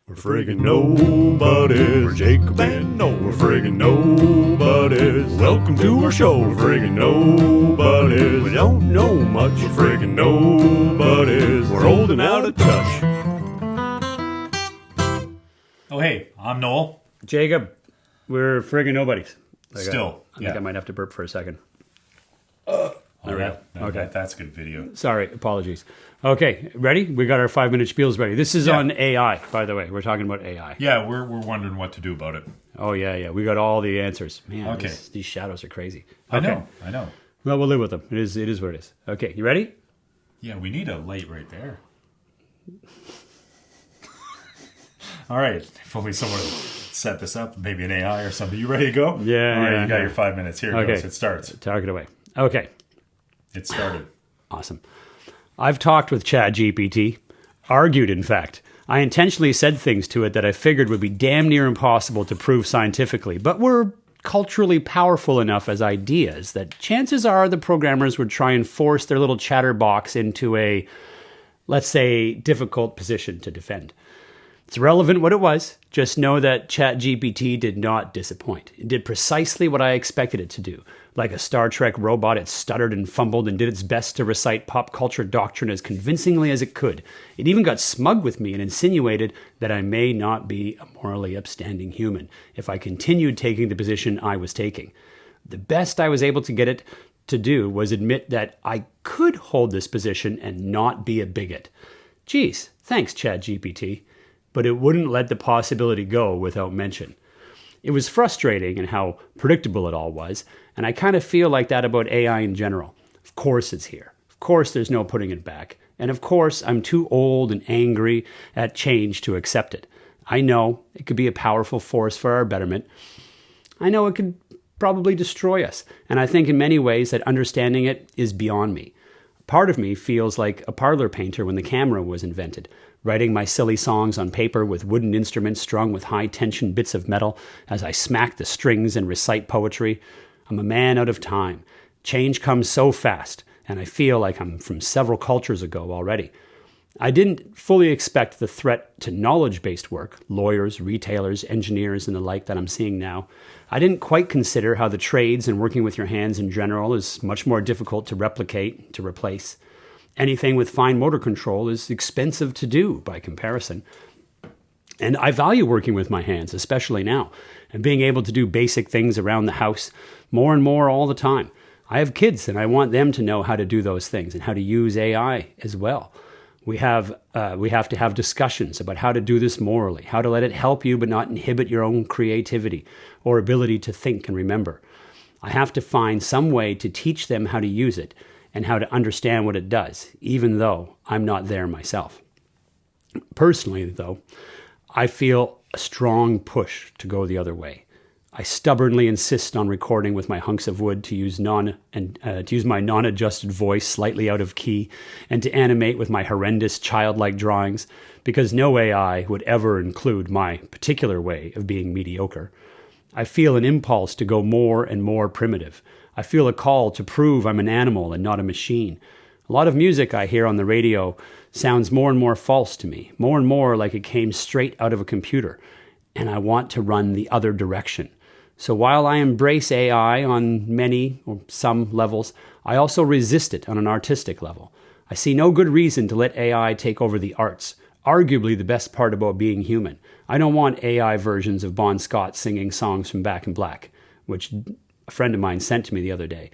We're friggin' nobodies. We're Jacob and Noah. We're friggin' nobodies. Welcome to our show. We're friggin' nobodies. We don't know much. We're friggin' nobodies. We're old and out of touch. Oh, hey, I'm Noel. Jacob, we're friggin' nobodies. I think I might have to burp for a second. There we go. Okay. That's good video. Sorry, apologies. Okay, ready? We got our 5-minute spiels ready. This is on AI, by the way. We're talking about AI. Yeah, we're wondering what to do about it. Oh, yeah. We got all the answers. Man, Okay. these shadows are crazy. I know. Well, we'll live with them. It is what it is. Okay, you ready? Yeah, we need a light right there. All right. If only someone set this up, maybe an AI or something. You ready to go? Yeah. All right, yeah, you got yeah. your 5 minutes. Here it goes. It starts. Talk it away. Okay. It started. Awesome. I've talked with ChatGPT, argued in fact. I intentionally said things to it that I figured would be damn near impossible to prove scientifically, but were culturally powerful enough as ideas that chances are the programmers would try and force their little chatterbox into a, let's say, difficult position to defend. It's irrelevant what it was. Just know that ChatGPT did not disappoint. It did precisely what I expected it to do. Like a Star Trek robot, it stuttered and fumbled and did its best to recite pop culture doctrine as convincingly as it could. It even got smug with me and insinuated that I may not be a morally upstanding human if I continued taking the position I was taking. The best I was able to get it to do was admit that I could hold this position and not be a bigot. Geez, thanks, ChatGPT. But it wouldn't let the possibility go without mention. It was frustrating in how predictable it all was, and I kind of feel like that about AI in general. Of course it's here. Of course there's no putting it back. And of course I'm too old and angry at change to accept it. I know it could be a powerful force for our betterment. I know it could probably destroy us, and I think in many ways that understanding it is beyond me. Part of me feels like a parlor painter when the camera was invented, writing my silly songs on paper with wooden instruments strung with high-tension bits of metal as I smack the strings and recite poetry. I'm a man out of time. Change comes so fast, and I feel like I'm from several cultures ago already. I didn't fully expect the threat to knowledge-based work, lawyers, retailers, engineers, and the like that I'm seeing now. I didn't quite consider how the trades and working with your hands in general is much more difficult to replicate, to replace. Anything with fine motor control is expensive to do by comparison. And I value working with my hands, especially now, and being able to do basic things around the house more and more all the time. I have kids, and I want them to know how to do those things and how to use AI as well. We have to have discussions about how to do this morally, how to let it help you but not inhibit your own creativity or ability to think and remember. I have to find some way to teach them how to use it and how to understand what it does, even though I'm not there myself. Personally, though, I feel a strong push to go the other way. I stubbornly insist on recording with my hunks of wood to use my non-adjusted voice slightly out of key and to animate with my horrendous childlike drawings, because no AI would ever include my particular way of being mediocre. I feel an impulse to go more and more primitive. I feel a call to prove I'm an animal and not a machine. A lot of music I hear on the radio sounds more and more false to me, more and more like it came straight out of a computer, and I want to run the other direction. So while I embrace AI on many or some levels, I also resist it on an artistic level. I see no good reason to let AI take over the arts, arguably the best part about being human. I don't want AI versions of Bon Scott singing songs from Back in Black, which a friend of mine sent to me the other day.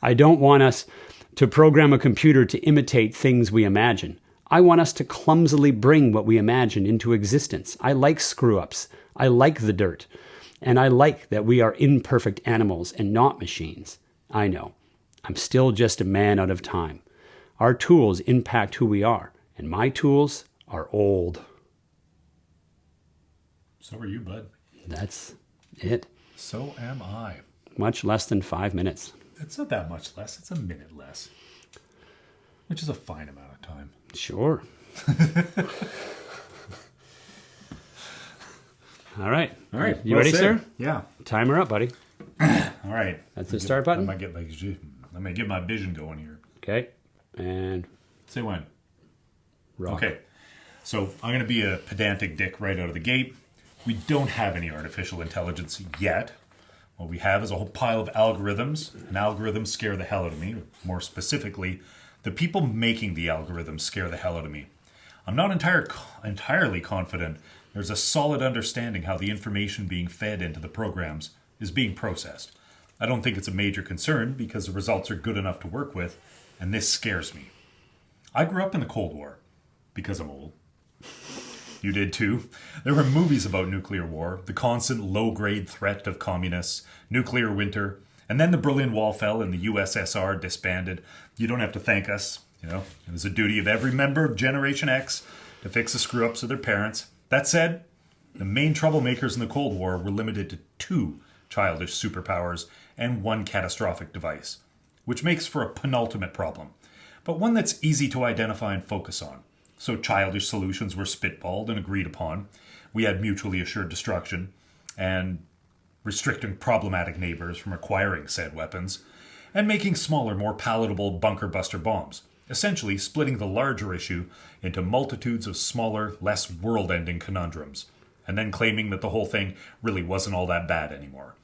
I don't want us to program a computer to imitate things we imagine. I want us to clumsily bring what we imagine into existence. I like screw-ups. I like the dirt. And I like that we are imperfect animals and not machines. I know. I'm still just a man out of time. Our tools impact who we are, and my tools are old. So are you, bud. That's it. So am I. Much less than 5 minutes. It's not that much less. It's a minute less, which is a fine amount of time. Sure. All right. You ready, sir? Yeah. Timer up, buddy. All right. That's the start button? I might get my vision going here. Okay. And say when. rock. Okay. So I'm going to be a pedantic dick right out of the gate. We don't have any artificial intelligence yet. What we have is a whole pile of algorithms, and algorithms scare the hell out of me. More specifically, the people making the algorithms scare the hell out of me. I'm not entirely confident there's a solid understanding how the information being fed into the programs is being processed. I don't think it's a major concern because the results are good enough to work with, and this scares me. I grew up in the Cold War because I'm old. You did too. There were movies about nuclear war, the constant low-grade threat of communists, nuclear winter, and then the Berlin Wall fell and the USSR disbanded. You don't have to thank us. It was a duty of every member of Generation X to fix the screw-ups of their parents. That said, the main troublemakers in the Cold War were limited to 2 childish superpowers and 1 catastrophic device, which makes for a penultimate problem, but one that's easy to identify and focus on. So childish solutions were spitballed and agreed upon. We had mutually assured destruction and restricting problematic neighbors from acquiring said weapons, and making smaller, more palatable bunker buster bombs, essentially splitting the larger issue into multitudes of smaller, less world-ending conundrums, and then claiming that the whole thing really wasn't all that bad anymore.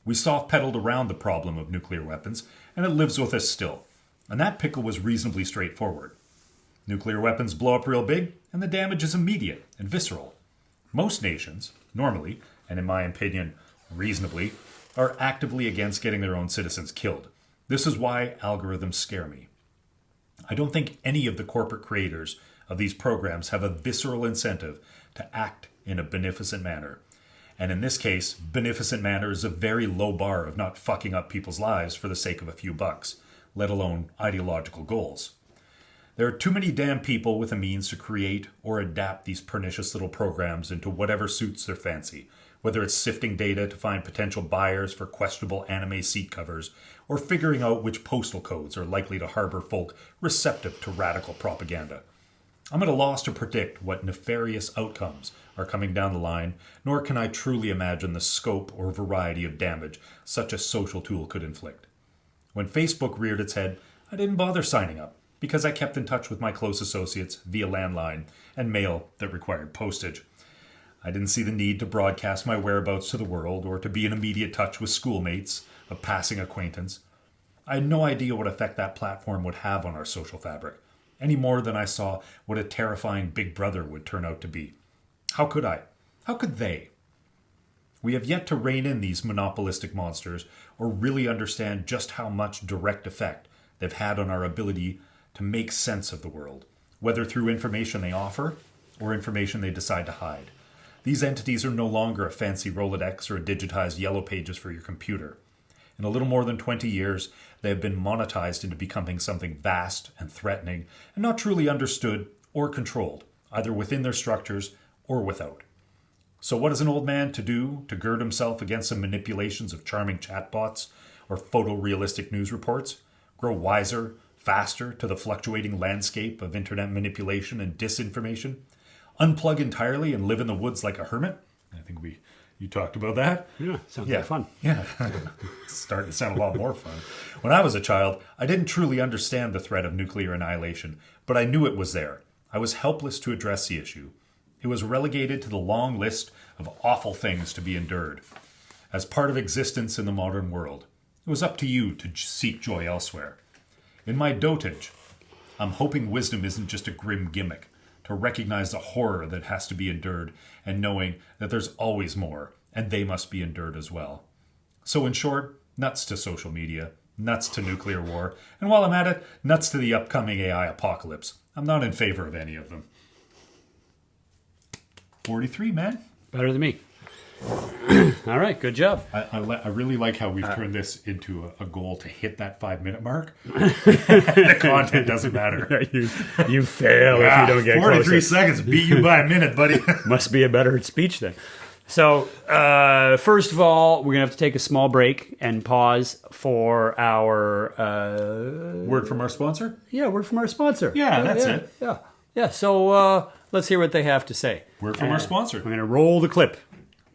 We soft-pedaled around the problem of nuclear weapons, and it lives with us still. And that pickle was reasonably straightforward. Nuclear weapons blow up real big, and the damage is immediate and visceral. Most nations, normally, and in my opinion, reasonably, are actively against getting their own citizens killed. This is why algorithms scare me. I don't think any of the corporate creators of these programs have a visceral incentive to act in a beneficent manner. And in this case, beneficent manner is a very low bar of not fucking up people's lives for the sake of a few bucks, let alone ideological goals. There are too many damn people with the means to create or adapt these pernicious little programs into whatever suits their fancy, whether it's sifting data to find potential buyers for questionable anime seat covers, or figuring out which postal codes are likely to harbor folk receptive to radical propaganda. I'm at a loss to predict what nefarious outcomes are coming down the line, nor can I truly imagine the scope or variety of damage such a social tool could inflict. When Facebook reared its head, I didn't bother signing up, because I kept in touch with my close associates via landline and mail that required postage. I didn't see the need to broadcast my whereabouts to the world or to be in immediate touch with schoolmates of passing acquaintance. I had no idea what effect that platform would have on our social fabric, any more than I saw what a terrifying Big Brother would turn out to be. How could I? How could they? We have yet to rein in these monopolistic monsters or really understand just how much direct effect they've had on our ability to make sense of the world, whether through information they offer or information they decide to hide. These entities are no longer a fancy Rolodex or a digitized yellow pages for your computer. In a little more than 20 years, they have been monetized into becoming something vast and threatening and not truly understood or controlled, either within their structures or without. So what is an old man to do to gird himself against the manipulations of charming chatbots or photorealistic news reports? Grow wiser, faster to the fluctuating landscape of internet manipulation and disinformation? Unplug entirely and live in the woods like a hermit? I think you talked about that. Yeah, sounds like fun. Yeah, it's starting to sound a lot more fun. When I was a child, I didn't truly understand the threat of nuclear annihilation, but I knew it was there. I was helpless to address the issue. It was relegated to the long list of awful things to be endured. As part of existence in the modern world, it was up to you to seek joy elsewhere. In my dotage, I'm hoping wisdom isn't just a grim gimmick, to recognize the horror that has to be endured and knowing that there's always more, and they must be endured as well. So in short, nuts to social media, nuts to nuclear war, and while I'm at it, nuts to the upcoming AI apocalypse. I'm not in favor of any of them. 43, man. Better than me. All right, good job. I really like how we've turned this into a goal to hit that 5-minute mark. The content doesn't matter. You fail if you don't get 43 closer. seconds, beat you by a minute, buddy. Must be a better speech then. So, first of all, we're going to have to take a small break and pause for our... Word from our sponsor? Yeah, word from our sponsor. Yeah, that's it. Yeah, so let's hear what they have to say. Word from our sponsor. I'm going to roll the clip.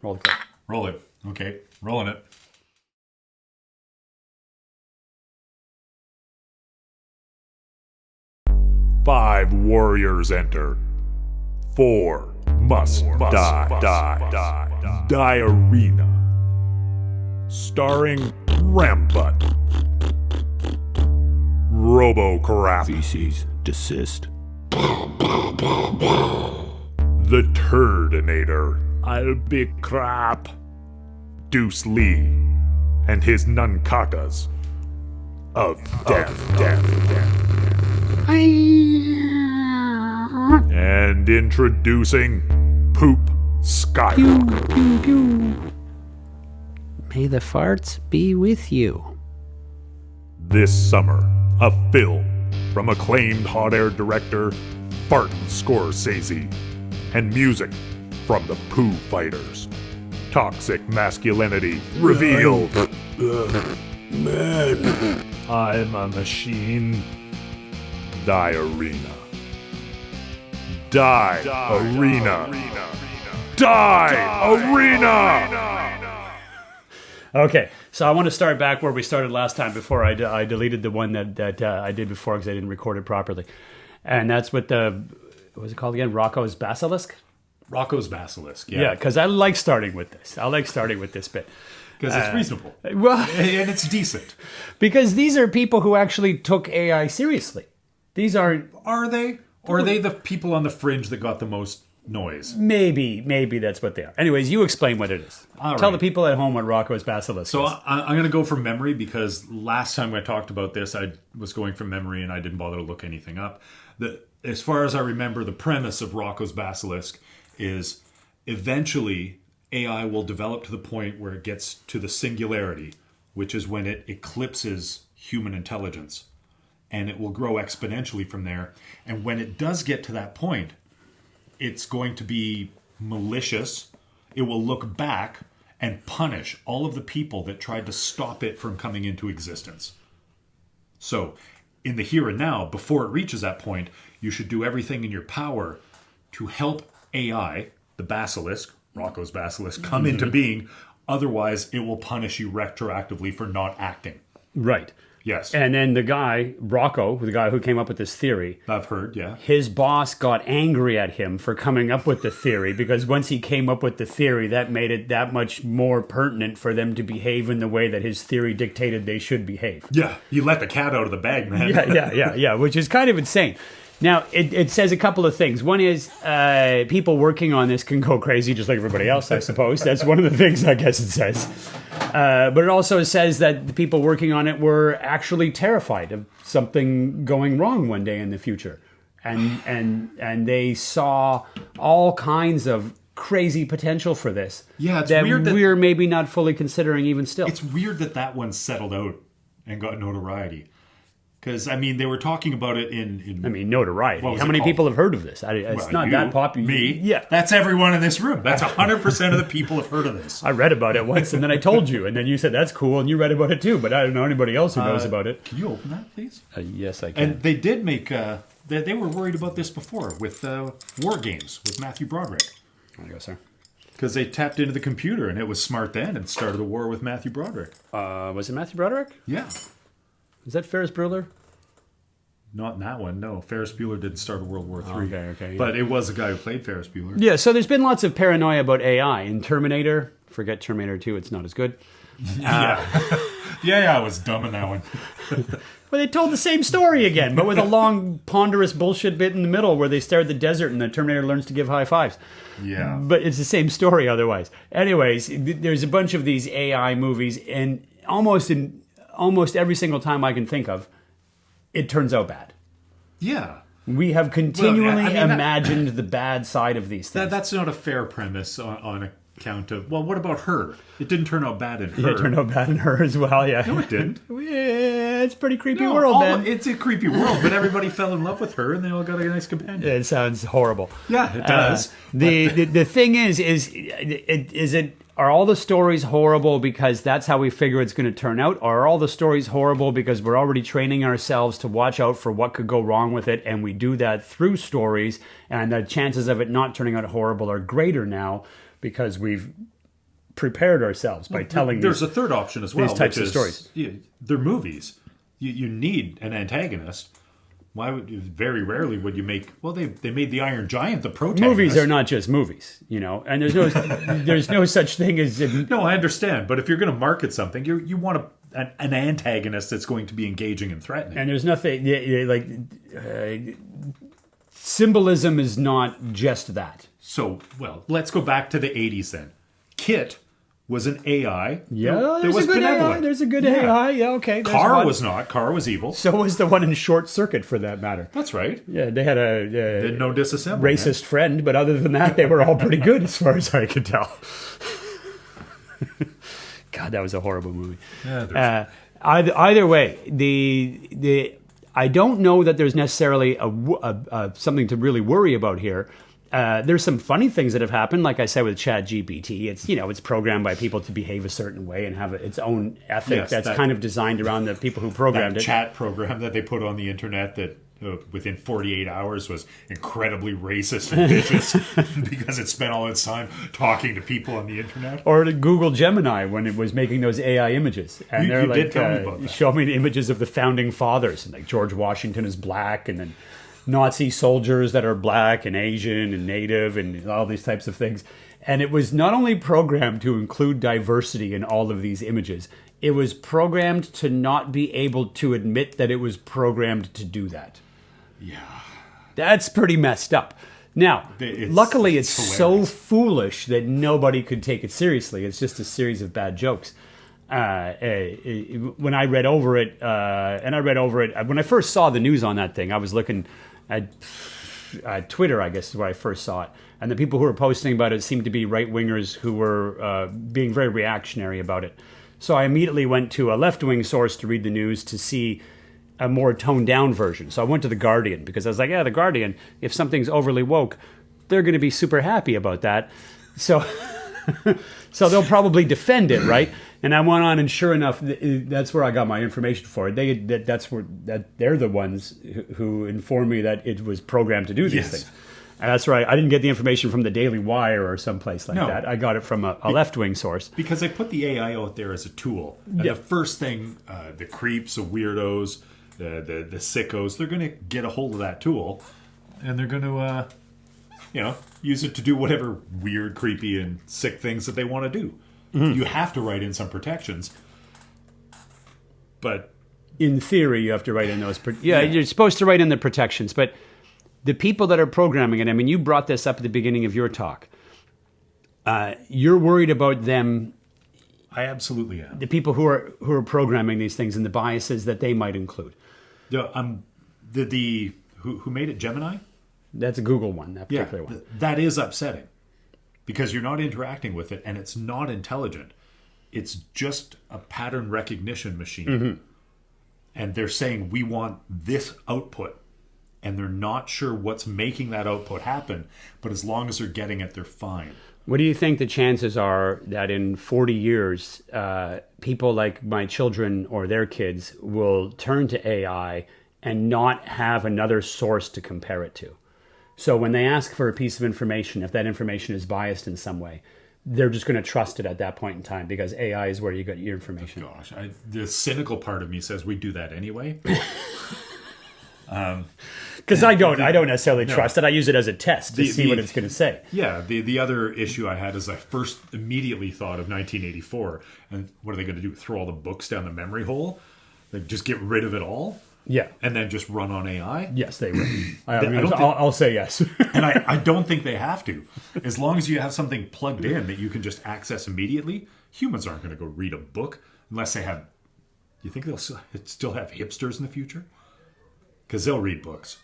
Roll the clip. Roll it. Okay, rolling it. Five warriors enter. 4 must die. Diarrhea. Starring Rambutt. Robo-crap. Feces, desist. The Turdinator. I'll be crap. Deuce Lee. And his Nunkakas. Of death. And introducing Poop Skywalker. May the farts be with you. This summer, a film from acclaimed hot-air director Barton Scorsese, and music from the Pooh Fighters. Toxic masculinity revealed. Man, I'm a machine. Diarrhea. Die Arena. Die Arena. Okay, so I want to start back where we started last time before I deleted the one that I did before because I didn't record it properly. And that's with what was it called again? Rocco's Basilisk? Rocco's Basilisk. Yeah, because I like starting with this. I like starting with this bit. Because it's reasonable. Well, and it's decent. because these are people who actually took AI seriously. These aren't... Are they? Or are they the people on the fringe that got the most noise? Maybe that's what they are. Anyways, you explain what it is. All Tell right. the people at home what Rocco's Basilisk So is. I'm going to go from memory because last time I talked about this, I was going from memory and I didn't bother to look anything up. As far as I remember, the premise of Rocco's Basilisk is eventually AI will develop to the point where it gets to the singularity, which is when it eclipses human intelligence. And it will grow exponentially from there. And when it does get to that point, it's going to be malicious. It will look back and punish all of the people that tried to stop it from coming into existence. So, in the here and now, before it reaches that point, you should do everything in your power to help AI, the basilisk, Rocco's Basilisk, come into being. Otherwise, it will punish you retroactively for not acting. Right. Yes. And then the guy, Rocco, the guy who came up with this theory, I've heard, yeah. his boss got angry at him for coming up with the theory because once he came up with the theory, that made it that much more pertinent for them to behave in the way that his theory dictated they should behave. Yeah, you let the cat out of the bag, man. Yeah, which is kind of insane. Now, it says a couple of things. One is people working on this can go crazy just like everybody else, I suppose. That's one of the things I guess it says. But it also says that the people working on it were actually terrified of something going wrong one day in the future. And they saw all kinds of crazy potential for this. Yeah, it's that weird that- we're maybe not fully considering even still. It's weird that one settled out and got notoriety. Because, I mean, they were talking about it in notoriety. What was How it many called? people have heard of this? It's Well, not you, that popular. Me? Yeah. That's everyone in this room. That's 100% of the people have heard of this. I read about it once, and then I told you, and then you said that's cool, and you read about it too. But I don't know anybody else who knows about it. Can you open that, please? Yes, I can. And they did make... they were worried about this before with War Games with Matthew Broderick. There you go, sir. Because they tapped into the computer, and it was smart then, and started a war with Matthew Broderick. Was it Matthew Broderick? Yeah. Is that Ferris Bueller? Not in that one, no. Ferris Bueller didn't start a World War III. Okay. But it was a guy who played Ferris Bueller. Yeah, so there's been lots of paranoia about AI. In Terminator, forget Terminator 2, it's not as good. Yeah, I was dumb in that one. Well, they told the same story again, but with a long, ponderous bullshit bit in the middle where they stare at the desert and the Terminator learns to give high fives. Yeah. But it's the same story otherwise. Anyways, there's a bunch of these AI movies, and almost every single time I can think of, it turns out bad. Yeah. We have continually Well, yeah, I mean, imagined the bad side of these things. That's not a fair premise on account of... Well, what about Her? It didn't turn out bad in Her. It turned out bad in Her as well, yeah. No, it didn't. Yeah, it's a pretty creepy world, man. It's a creepy world, but everybody fell in love with her, and they all got a nice companion. It sounds horrible. Yeah, it does. The thing is are all the stories horrible because that's how we figure it's going to turn out? Or are all the stories horrible because we're already training ourselves to watch out for what could go wrong with it, and we do that through stories, and the chances of it not turning out horrible are greater now because we've prepared ourselves by telling There's a third option as well. these types which of stories. They're movies. You need an antagonist, Why would very rarely would you make? Well, they made the Iron Giant the protagonist. Movies are not just movies, and there's no such thing as No, I understand, but if you're going to market something, you want an antagonist that's going to be engaging and threatening. and there's nothing symbolism is not just that. So, well, let's go back to the 80s then. Kit was an AI. Yeah, that there's was a good benevolent. AI. There's a good AI. Yeah, okay. there's Car one. was not. Car was evil. So was the one in Short Circuit, for that matter. That's right. Yeah, they had a Did no disassembly. racist friend, but other than that, they were all pretty good as far as I could tell. God, that was a horrible movie. Yeah, Either way, I don't know that there's necessarily something to really worry about here. There's some funny things that have happened, like I said with ChatGPT. It's programmed by people to behave a certain way and have its own ethic Yes, that's that- kind of designed around the people who programmed that it. chat program that they put on the internet that within 48 hours was incredibly racist and vicious because it spent all its time talking to people on the internet. Or to Google Gemini when it was making those AI images, and You they're did like, tell me about that. show me the images of the founding fathers, and like George Washington is black, and then Nazi soldiers that are black and Asian and Native and all these types of things. And it was not only programmed to include diversity in all of these images, it was programmed to not be able to admit that it was programmed to do that. Yeah. That's pretty messed up. Now, luckily, it's so hilarious. foolish that nobody could take it seriously. It's just a series of bad jokes. When I read over it, when I first saw the news on that thing, I was looking at Twitter, I guess is where I first saw it. And the people who were posting about it seemed to be right-wingers who were being very reactionary about it. So I immediately went to a left-wing source to read the news to see a more toned-down version. So I went to The Guardian because I was like, yeah, The Guardian, if something's overly woke, they're going to be super happy about that. So so they'll probably defend it, right? And I went on, and sure enough, that's where I got my information for it. They're the ones who informed me that it was programmed to do these Yes. things. And that's right. I didn't get the information from the Daily Wire or someplace like No. that. I got it from a left-wing source. Because they put the AI out there as a tool. And Yeah. the first thing, the creeps, the weirdos, the sickos, they're going to get a hold of that tool. And they're going to, use it to do whatever weird, creepy, and sick things that they want to do. Mm-hmm. You have to write in some protections. But In theory, you have to write in those. You're supposed to write in the protections, but the people that are programming it, I mean, you brought this up at the beginning of your talk. You're worried about them, I absolutely am. the people who are programming these things, and the biases that they might include. Who made it, Gemini? That's a Google one, that particular one. That is upsetting. Because you're not interacting with it, and it's not intelligent. It's just a pattern recognition machine. Mm-hmm. And they're saying, we want this output. And they're not sure what's making that output happen. But as long as they're getting it, they're fine. What do you think the chances are that in 40 years, people like my children or their kids will turn to AI and not have another source to compare it to? So when they ask for a piece of information, if that information is biased in some way, they're just going to trust it at that point in time because AI is where you get your information. Gosh, the cynical part of me says we do that anyway. Because I don't necessarily trust it. I use it as a test to see what it's going to say. Yeah, the other issue I had is I first immediately thought of 1984. And what are they going to do? Throw all the books down the memory hole? Like just get rid of it all? Yeah. And then just run on AI? Yes, they will. don't I'll say yes. And I don't think they have to. As long as you have something plugged in that you can just access immediately, humans aren't going to go read a book unless they have... You think they'll still have hipsters in the future? Because they'll read books.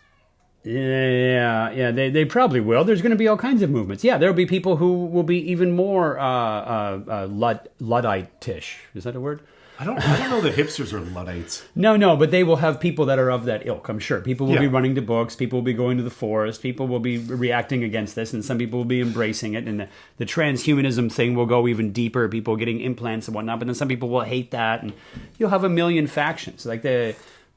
Yeah, they probably will. There's going to be all kinds of movements. Yeah, there'll be people who will be even more Luddite-ish. Is that a word? I don't know that hipsters are Luddites. No, but they will have people that are of that ilk, I'm sure. People will be Yeah. running to books. People will be going to the forest. People will be reacting against this, and some people will be embracing it. And the transhumanism thing will go even deeper, people getting implants and whatnot. But then some people will hate that, and you'll have a million factions.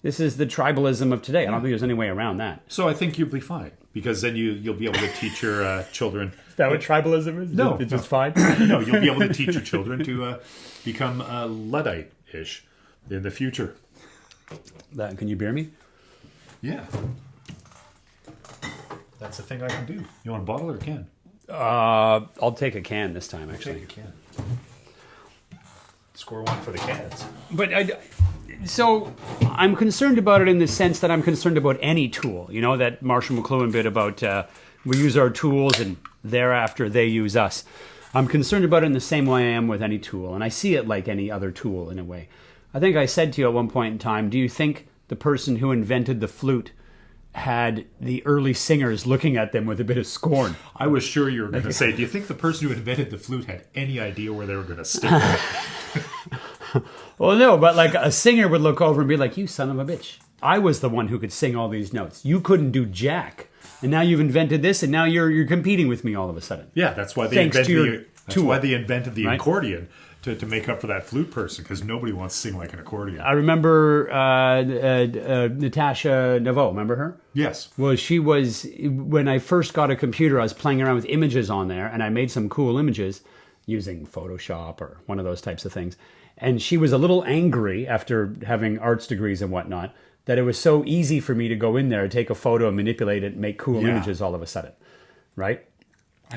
This is the tribalism of today. I don't think there's any way around that. So I think you'll be fine. Because then you'll be able to teach your children... Is that what tribalism is? No. It's just fine? No, you'll be able to teach your children to become Luddite-ish in the future. Can you bear me? Yeah. That's the thing I can do. You want a bottle or a can? I'll take a can this time, actually. Take a can. Score one for the cans. But so I'm concerned about it in the sense that I'm concerned about any tool. You know, that Marshall McLuhan bit about we use our tools and thereafter they use us. I'm concerned about it in the same way I am with any tool, and I see it like any other tool in a way. I think I said to you at one point in time, do you think the person who invented the flute had the early singers looking at them with a bit of scorn? I was sure you were going to say, do you think the person who invented the flute had any idea where they were going to stick it? Well, no, but like a singer would look over and be like, you son of a bitch. I was the one who could sing all these notes. You couldn't do jack. And now you've invented this, and now you're competing with me all of a sudden. Yeah, that's why they Thanks to your invented the right? accordion to make up for that flute person, because nobody wants to sing like an accordion. I remember Natasha Naveau. Remember her? Yes. Well, she was, when I first got a computer, I was playing around with images on there, and I made some cool images using Photoshop or one of those types of things. And she was a little angry after having arts degrees and whatnot, that it was so easy for me to go in there, take a photo, and manipulate it, and make cool images all of a sudden, right?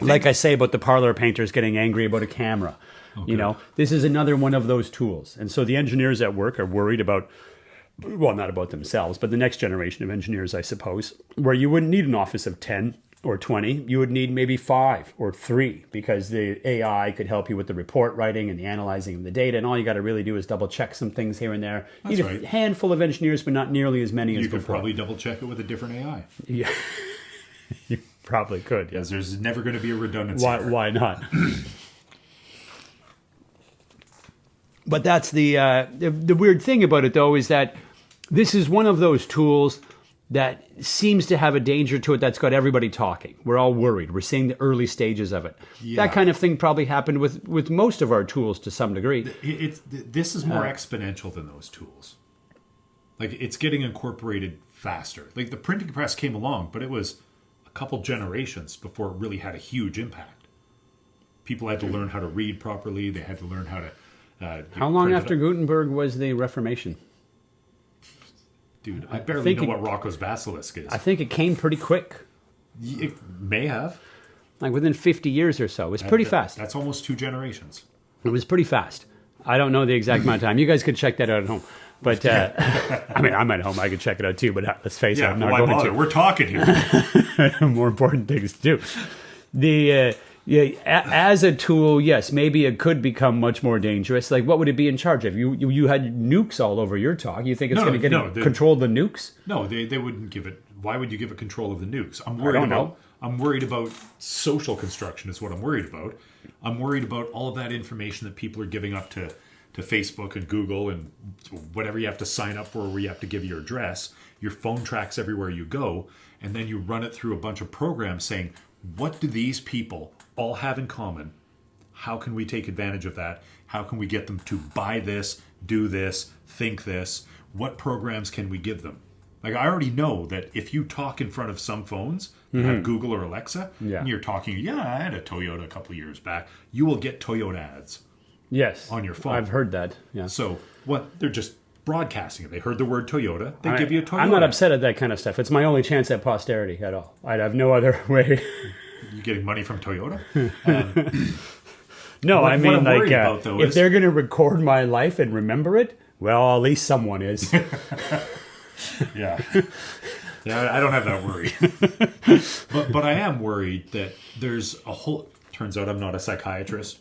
Like I say about the parlor painters getting angry about a camera. Okay. You know, this is another one of those tools. And so the engineers at work are worried about, well, not about themselves, but the next generation of engineers, I suppose, where you wouldn't need an office of 10 or 20. You would need maybe 5 or 3, because the AI could help you with the report writing and the analyzing of the data. And all you got to really do is double check some things here and there. That's need right. A handful of engineers, but not nearly as many as You could before. probably double check it with a different AI. Yeah, you probably could. Because there's never going to be a redundancy. Why not? But that's the weird thing about it, though, is that this is one of those tools that seems to have a danger to it that's got everybody talking. We're all worried. We're seeing the early stages of it. Yeah. That kind of thing probably happened with most of our tools to some degree. This is more exponential than those tools. Like, it's getting incorporated faster. Like, the printing press came along, but it was a couple generations before it really had a huge impact. People had to learn how to read properly. They had to learn how to... How long after Gutenberg was the Reformation? Dude, I barely know what Rocco's Basilisk is. I think it came pretty quick. It may have. Like within 50 years or so. It was pretty fast. That's almost 2 generations. It was pretty fast. I don't know the exact amount of time. You guys could check that out at home. But, I mean, I'm at home. I could check it out too. But let's face it, I'm not going to. We're talking here. More important things to do. As a tool, yes, maybe it could become much more dangerous. Like, what would it be in charge of? You had nukes all over your talk. You think it's going to control the nukes? No, they wouldn't give it. Why would you give it control of the nukes? I'm worried about social construction is what I'm worried about. I'm worried about all of that information that people are giving up to Facebook and Google and whatever you have to sign up for, where you have to give your address. Your phone tracks everywhere you go, and then you run it through a bunch of programs saying, what do these people all have in common? How can we take advantage of that? How can we get them to buy this, do this, think this? What programs can we give them? Like, I already know that if you talk in front of some phones that have Google or Alexa, and you're talking, I had a Toyota a couple of years back, you will get Toyota ads. Yes. On your phone. I've heard that. Yeah. So what? They're just broadcasting it. They heard the word Toyota. They give you a Toyota. I'm not upset at that kind of stuff. It's my only chance at posterity at all. I'd have no other way. You getting money from Toyota? No, I mean, like, if is, they're going to record my life and remember it, well, at least someone is. Yeah, I don't have that worry. but I am worried that there's a whole... Turns out I'm not a psychiatrist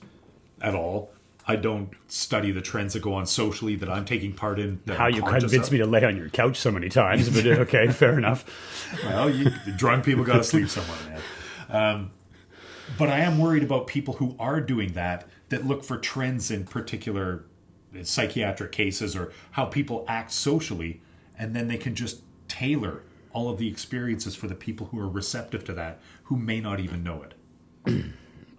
at all. I don't study the trends that go on socially that I'm taking part in. How you convinced me to lay on your couch so many times, but okay, fair enough. Well, the drunk people got to sleep somewhere, man. But I am worried about people who are doing that look for trends in particular psychiatric cases or how people act socially, and then they can just tailor all of the experiences for the people who are receptive to that, who may not even know it.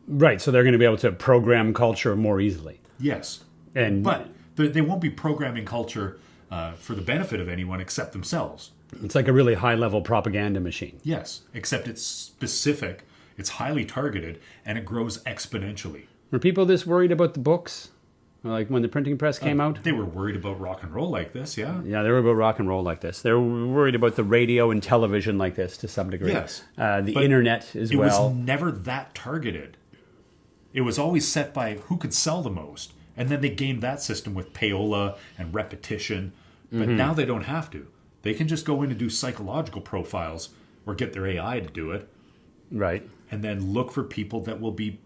Right, so they're going to be able to program culture more easily. Yes. But they won't be programming culture for the benefit of anyone except themselves. It's like a really high-level propaganda machine. Yes, except it's specific, it's highly targeted, and it grows exponentially. Are people this worried about the books? Like when the printing press came out? They were worried about rock and roll like this, yeah. Yeah, they were about rock and roll like this. They were worried about the radio and television like this to some degree. Yes. The But internet as It well. was never that targeted. It was always set by who could sell the most. And then they gamed that system with payola and repetition. But now they don't have to. They can just go in and do psychological profiles or get their AI to do it. Right. And then look for people that will be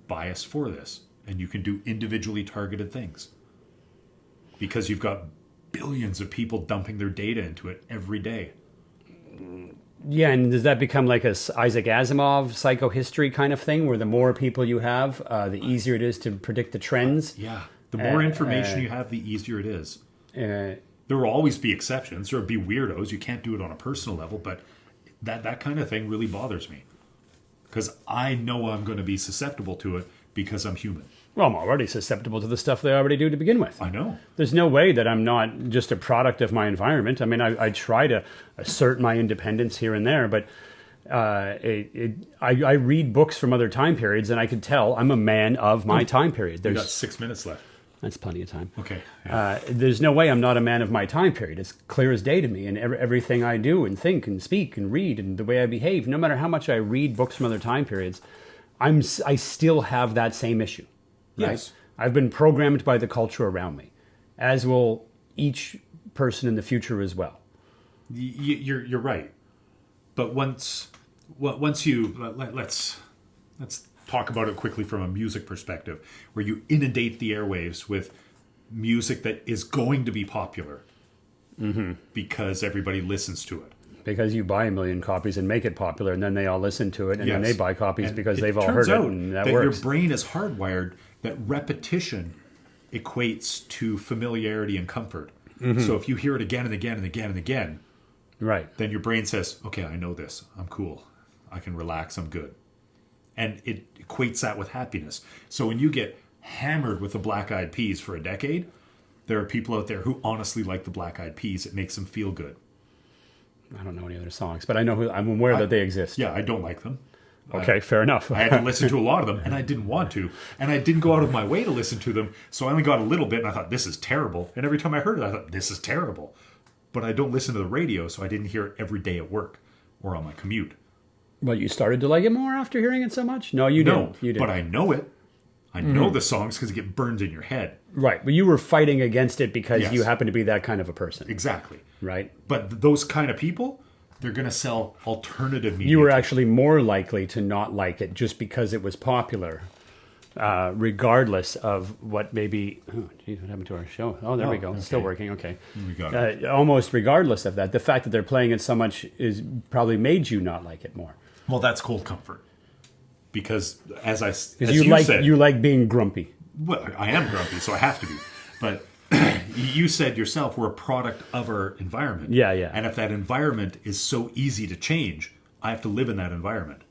biased for this. And you can do individually targeted things. Because you've got billions of people dumping their data into it every day. Yeah, and does that become like a Isaac Asimov psychohistory kind of thing, where the more people you have, the easier it is to predict the trends? Yeah. The more information you have, the easier it is. Uh, There will always be exceptions. There will be weirdos. You can't do it on a personal level, but that kind of thing really bothers me. Because I know I'm going to be susceptible to it because I'm human. well, I'm already susceptible to the stuff they already do to begin with. I know. There's no way that I'm not just a product of my environment. I mean, I try to assert my independence here and there, but I read books from other time periods, and I can tell I'm a man of my time period. We got There's 6 minutes left. That's plenty of time. Okay. Yeah. There's no way I'm not a man of my time period. It's clear as day to me, and everything I do and think and speak and read and the way I behave, no matter how much I read books from other time periods, I still have that same issue. Right? Yes. I've been programmed by the culture around me, as will each person in the future as well. You're right. But once you let's talk about it quickly from a music perspective, where you inundate the airwaves with music that is going to be popular because everybody listens to it. Because you buy 1 million copies and make it popular, and then they all listen to it, and then Yes. they buy copies And because it they've all turns heard it, out and that your works. brain is hardwired that repetition equates to familiarity and comfort. So if you hear it again and again and again and again, Right. then your brain says, okay, I know this. I'm cool. I can relax. I'm good. And it equates that with happiness. So when you get hammered with the Black Eyed Peas for a decade, there are people out there who honestly like the Black Eyed Peas. It makes them feel good. I don't know any other songs, but I know I'm aware that they exist. Yeah, I don't like them. Okay, fair enough. I had to listen to a lot of them, and I didn't want to. And I didn't go out of my way to listen to them, so I only got a little bit, and I thought, this is terrible. And every time I heard it, I thought, this is terrible. But I don't listen to the radio, so I didn't hear it every day at work or on my commute. Well, you started to like it more after hearing it so much? No, you No, didn't. You didn't. but I know it. I know the songs because it get burned in your head. Right, but you were fighting against it because Yes. you happen to be that kind of a person. Exactly. Right? But those kind of people, they're going to sell alternative media. You were actually more likely to not like it just because it was popular, regardless of what maybe... Oh, geez, what happened to our show? Oh, there we go. It's still okay. working. Okay. We got it. Almost regardless of that, the fact that they're playing it so much is probably made you not like it more. Well, that's cold comfort. Because as Because you like being grumpy. Well, I am grumpy, so I have to be. But you said yourself, we're a product of our environment. Yeah, yeah. And if that environment is so easy to change, I have to live in that environment.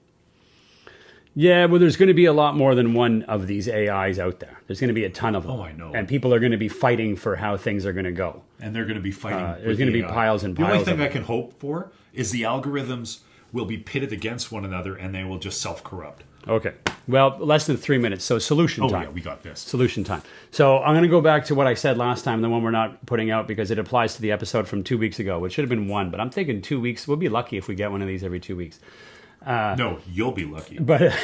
Yeah, well, there's going to be a lot more than one of these AIs out there. There's going to be a ton of them. Oh, I know. And people are going to be fighting for how things are going to go. And they're going to be fighting. There's with going to the be AI. piles and The only piles thing of I them. can hope for is the algorithms will be pitted against one another and they will just self-corrupt. Okay. Well, less than 3 minutes, so solution Oh, time. yeah, we got this. Solution time. So I'm going to go back to what I said last time, the one we're not putting out because it applies to the episode from 2 weeks ago, which should have been one, but I'm thinking 2 weeks. We'll be lucky if we get one of these every 2 weeks. No, you'll be lucky. But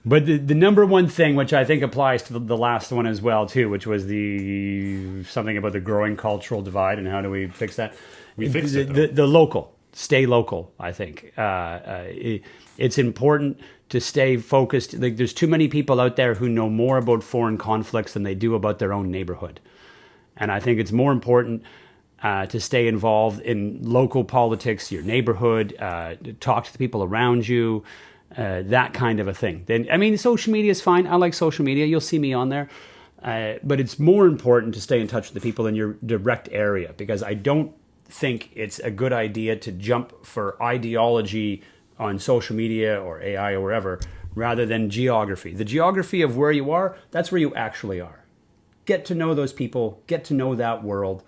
but the number one thing, which I think applies to the last one as well, too, which was the something about the growing cultural divide and how do we fix that? We fixed it, though. The local. Stay local, I think. It's important to stay focused. Like, there's too many people out there who know more about foreign conflicts than they do about their own neighborhood. And I think it's more important to stay involved in local politics, your neighborhood, talk to the people around you, that kind of a thing. Then, I mean, social media is fine. I like social media. You'll see me on there. But it's more important to stay in touch with the people in your direct area, because I don't think it's a good idea to jump for ideology on social media or AI or wherever, rather than geography. The geography of where you are, that's where you actually are. Get to know those people, get to know that world,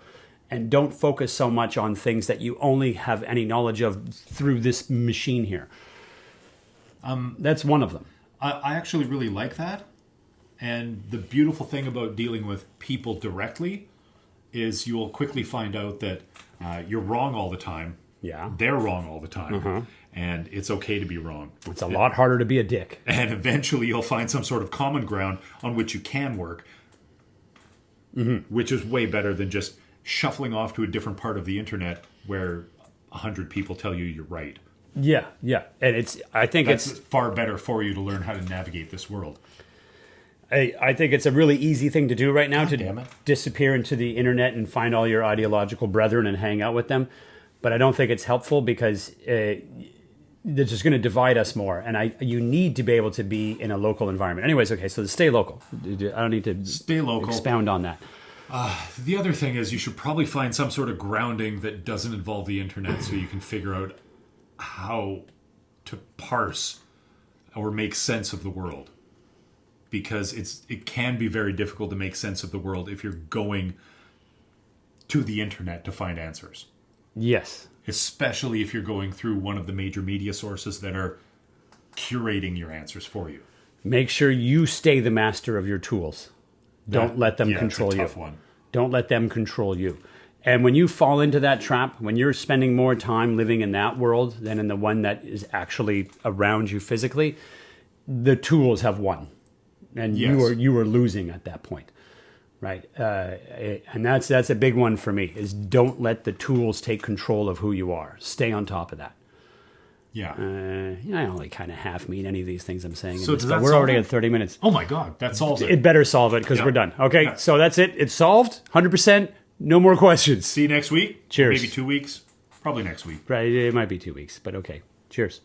and don't focus so much on things that you only have any knowledge of through this machine here. That's one of them. I actually really like that. And the beautiful thing about dealing with people directly is you'll quickly find out that you're wrong all the time. Yeah. They're wrong all the time. And it's okay to be wrong. It's a lot harder to be a dick. And eventually you'll find some sort of common ground on which you can work, which is way better than just shuffling off to a different part of the internet where 100 people tell you you're right. Yeah, yeah. And I think That's far better for you to learn how to navigate this world. I think it's a really easy thing to do right now damn to it. disappear into the internet and find all your ideological brethren and hang out with them. But I don't think it's helpful because they're just going to divide us more. And you need to be able to be in a local environment. Anyways, okay, so stay local. I don't need to Stay local. expound on that. The other thing is you should probably find some sort of grounding that doesn't involve the internet so you can figure out how to parse or make sense of the world. Because it can be very difficult to make sense of the world if you're going to the internet to find answers. Yes. Especially if you're going through one of the major media sources that are curating your answers for you. Make sure you stay the master of your tools. Don't let them control it's a you. tough one. Don't let them control you. And when you fall into that trap, when you're spending more time living in that world than in the one that is actually around you physically, the tools have won. And Yes. you are losing at that point, right? And that's a big one for me, is don't let the tools take control of who you are. Stay on top of that. Yeah. I only kind of half mean any of these things I'm saying. So does that we're solve already it? at 30 minutes. Oh my God, that solves It it. better solve it because Yeah. we're done. Okay, Yeah. so that's it. It's solved, 100%. No more questions. See you next week. Cheers. Maybe 2 weeks. Probably next week. Right, it might be 2 weeks, but okay. Cheers.